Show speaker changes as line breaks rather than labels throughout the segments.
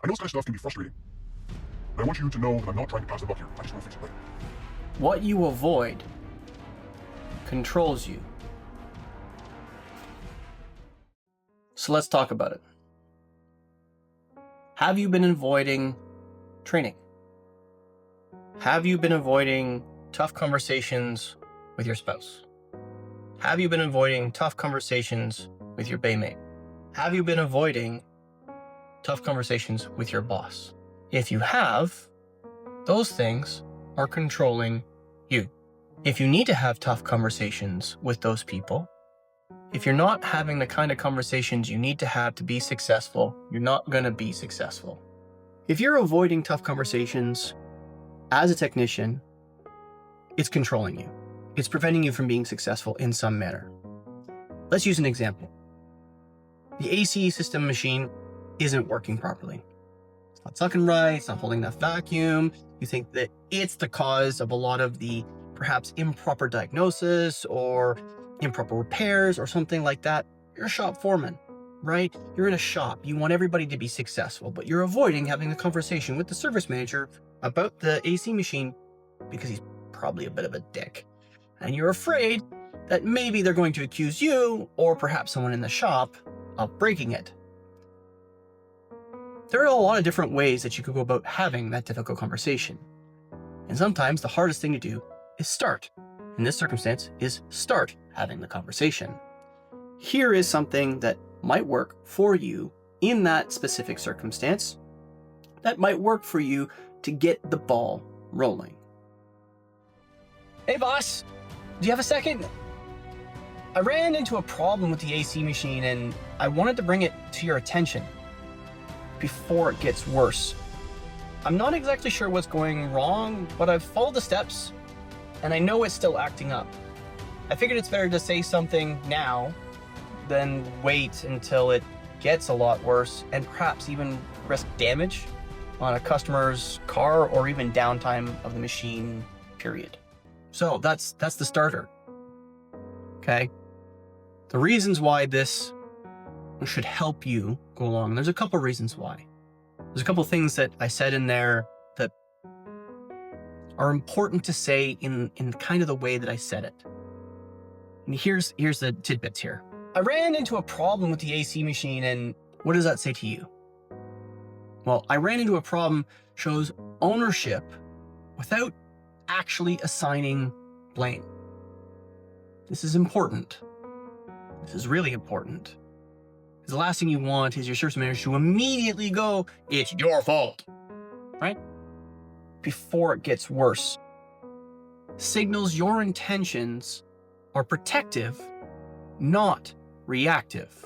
I know this kind of stuff can be frustrating, but I want you to know that I'm not trying to pass the buck here. I just want to fix it right.
What you avoid controls you. So let's talk about it. Have you been avoiding training? Have you been avoiding tough conversations with your spouse? Have you been avoiding tough conversations with your baymate? Have you been avoiding tough conversations with your boss? If you have, those things are controlling you. If you need to have tough conversations with those people, if you're not having the kind of conversations you need to have to be successful, you're not going to be successful. If you're avoiding tough conversations as a technician, it's controlling you. It's preventing you from being successful in some manner. Let's use an example. The AC system machine isn't working properly. It's not sucking right, it's not holding enough vacuum. You think that it's the cause of a lot of the perhaps improper diagnosis or improper repairs or something like that. You're a shop foreman, right? You're in a shop. You want everybody to be successful, but you're avoiding having a conversation with the service manager about the AC machine because he's probably a bit of a dick. And you're afraid that maybe they're going to accuse you or perhaps someone in the shop of breaking it. There are a lot of different ways that you could go about having that difficult conversation. And sometimes the hardest thing to do is start. In this circumstance, is start having the conversation. Here is something that might work for you in that specific circumstance that might work for you to get the ball rolling. Hey boss, do you have a second? I ran into a problem with the AC machine and I wanted to bring it to your attention before it gets worse. I'm not exactly sure what's going wrong, but I've followed the steps and I know it's still acting up. I figured it's better to say something now than wait until it gets a lot worse and perhaps even risk damage on a customer's car or even downtime of the machine, period. So that's the starter, okay? The reasons why this should help you go along, there's a couple reasons why. There's a couple things that I said in there that are important to say in kind of the way that I said it. And here's the tidbits here. I ran into a problem with the AC machine, and what does that say to you? Well, I ran into a problem shows ownership without actually assigning blame. This is important. This is really important. Because the last thing you want is your service manager to immediately go, "It's your fault," right? Before it gets worse. Signals your intentions are protective, not reactive.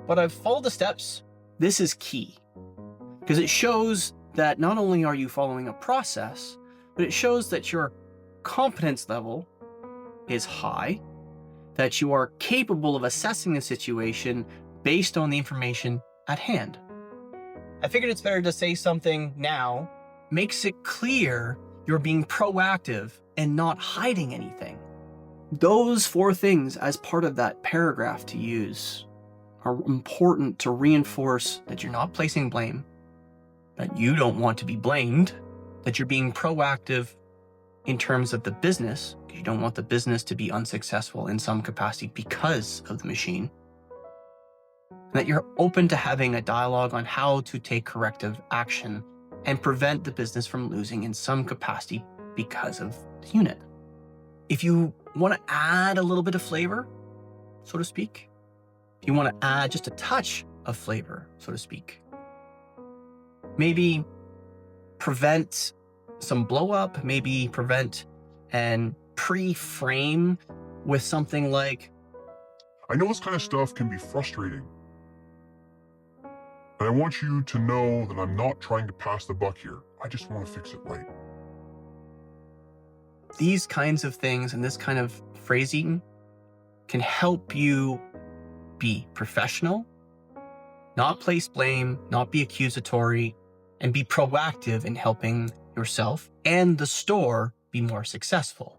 But I've followed the steps. This is key because it shows that not only are you following a process, but it shows that your competence level is high, that you are capable of assessing the situation based on the information at hand. I figured it's better to say something now, makes it clear you're being proactive and not hiding anything. Those four things as part of that paragraph to use are important to reinforce that you're not placing blame, that you don't want to be blamed, that you're being proactive in terms of the business. You don't want the business to be unsuccessful in some capacity because of the machine. And that you're open to having a dialogue on how to take corrective action and prevent the business from losing in some capacity because of the unit. If you want to add a little bit of flavor, so to speak, if you want to add just a touch of flavor, so to speak, maybe prevent some blow up, maybe prevent and pre-frame with something like,
I know this kind of stuff can be frustrating, and I want you to know that I'm not trying to pass the buck here. I just want to fix it right.
these kinds of things and this kind of phrasing can help you be professional, not place blame, not be accusatory, and be proactive in helping yourself and the store be more successful.